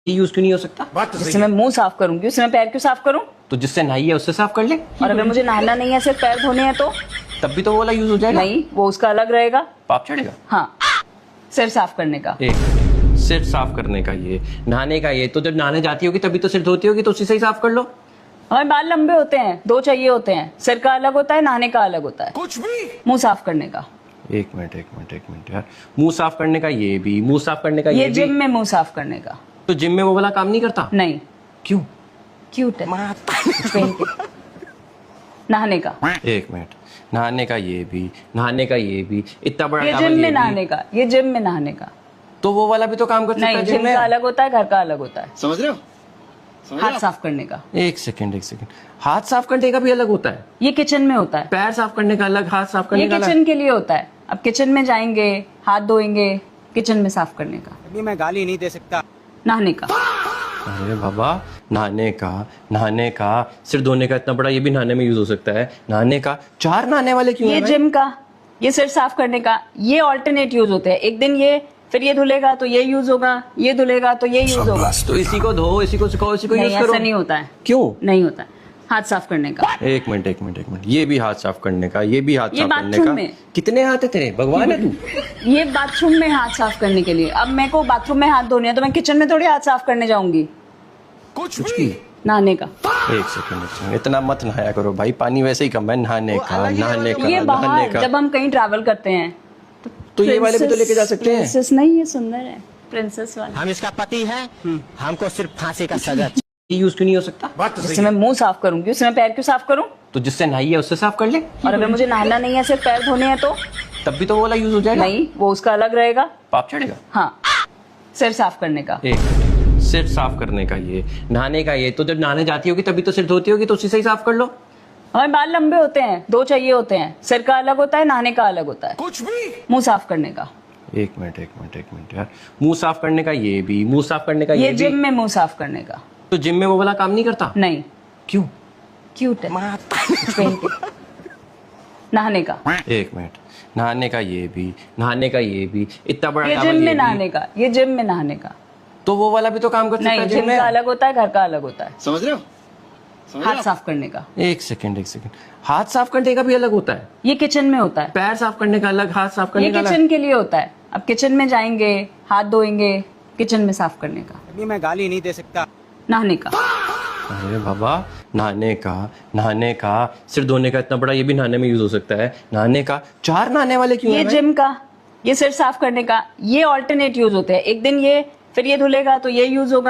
ये यूज क्यों नहीं हो सकता? बात तो जिससे सही मैं है। मुंह साफ करूंगी उससे मैं पैर क्यों साफ करूं? तो जिससे नहाई है उससे साफ कर ले, और अगर मुझे नहाना नहीं है सिर्फ पैर धोने हैं तो तब भी तो वो वाला यूज हो जाएगा। नहीं, वो उसका अलग रहेगा। पाप चढ़ेगा। हाँ, सिर साफ करने का। एक सिर साफ करने का ये, नहाने का ये, तो जब नहाने जाती होगी तभी तो सिर धोती होगी, तो उसी से ही साफ कर लो। हमारे बाल लंबे होते हैं, दो चाहिए होते हैं, सिर का अलग होता है, नहाने का अलग होता है। कुछ भी मुंह साफ करने का। एक मिनट यार, मुंह साफ करने का ये भी, मुंह साफ करने का ये ये भी। जिम में मुंह साफ करने का। तो जिम में वो वाला काम नहीं करता? नहीं, क्यों? क्यूट है पहन के। नहाने का। एक मिनट, नहाने का ये भी, नहाने का ये भी, इतना बड़ा ये टॉवल जिम ये में भी। नहाने का, ये जिम में नहाने का। तो वो वाला भी तो काम कर सकता नहीं, है जिम जिम में। का अलग होता है, घर का अलग होता है। समझ रहे हो? हाथ साफ करने का। एक सेकंड, हाथ साफ करने का भी अलग होता है, ये किचन में होता है। पैर साफ करने का अलग, हाथ साफ करने ये का अलग। किचन के लिए होता है। अब किचन में जाएंगे, हाथ धोएंगे, किचन में साफ करने का। अभी मैं गाली नहीं दे सकता। नहाने का। अरे बाबा, नहाने का, सिर धोने का इतना बड़ा ये भी नहाने में यूज हो सकता है। नहाने का 4 नहाने वाले क्यों ये हैं भाई? जिम का, ये सिर साफ करने का, ये ऑल्टरनेट यूज होते हैं। एक दिन ये, फिर ये धुलेगा तो ये यूज होगा, ये धुलेगा तो ये यूज होगा। तो इसी को धो, इसी को सुखाओ, इसी को नहीं, यूज करो। ऐसा नहीं होता है। क्यों? नहीं होता है। हाथ साफ करने का। एक मिनट, ये भी हाथ साफ करने का, ये भी हाथ ये साफ करने बाथरूम का। में। कितने हाथ है तेरे, भगवान है तू? ये बाथरूम में हाथ साफ करने के लिए। अब मेरे को बाथरूम में हाथ धोने हैं तो मैं किचन में थोड़ी हाथ साफ करने जाऊंगी। कुछ कुछ भी भी। नहाने का। एक सेकंड, इतना मत नहाया करो भाई, पानी वैसे ही कम है। नहाने का, नहाने का, ये नहाने बाहर का। जब हम कहीं ट्रैवल करते हैं तो ये वाले भी तो लेके जा सकते हैं। प्रिंसेस नहीं, ये सुंदर है, प्रिंसेस वाला। हम इसका पति है, हमको सिर्फ फांसी का सजा। ये यूज क्यों नहीं हो सकता? बात तो जिससे सही मैं है। मुंह साफ करूंगी उससे मैं पैर क्यों साफ करूं? तो जिससे नहाई है उससे साफ कर ले, और अगर मुझे नहाना नहीं है सिर्फ पैर धोने हैं तो तब भी तो वो वाला यूज हो जाएगा। नहीं, वो उसका अलग रहेगा। पाप चढ़ेगा। हाँ, सिर साफ करने का। एक सिर साफ करने का ये, नहाने का ये, तो जब नहाने जाती होगी तभी तो सिर धोती होगी, तो उसी से ही साफ कर लो। हमारे बाल लंबे होते हैं, दो चाहिए होते हैं, सिर का अलग होता है, नहाने का अलग होता है। कुछ भी मुंह साफ करने का। एक मिनट यार, मुंह साफ करने का ये भी, मुंह साफ करने का ये ये जिम भी। में मुंह साफ करने का। तो जिम में वो वाला काम नहीं करता? नहीं, क्यों? क्यूट है पहन के। नहाने का। एक मिनट, नहाने का ये भी, नहाने का ये भी, इतना बड़ा ये टॉवल जिम ये में भी। नहाने का, ये जिम में नहाने का। तो वो वाला भी तो काम कर सकता नहीं, है जिम जिम में। का अलग होता है, घर का अलग होता है। समझ रहे हो? समझ रहे हाथ हो? साफ करने का। एक सेकंड, हाथ साफ करने का भी अलग होता है, ये किचन में होता है। पैर साफ करने का अलग, हाथ साफ ये करने का अलग। किचन के लिए होता है। अब किचन में जाएंगे, हाथ धोएंगे, किचन में साफ करने का। अभी मैं गाली नहीं दे सकता। नहाने का। अरे बाबा, नहाने का, सिर धोने का इतना बड़ा ये भी नहाने में यूज हो सकता है। नहाने का 4 नहाने वाले क्यों ये हैं भाई? जिम का, ये सिर साफ करने का, ये ऑल्टरनेट यूज होते हैं। एक दिन ये, फिर ये धुलेगा तो ये यूज होगा।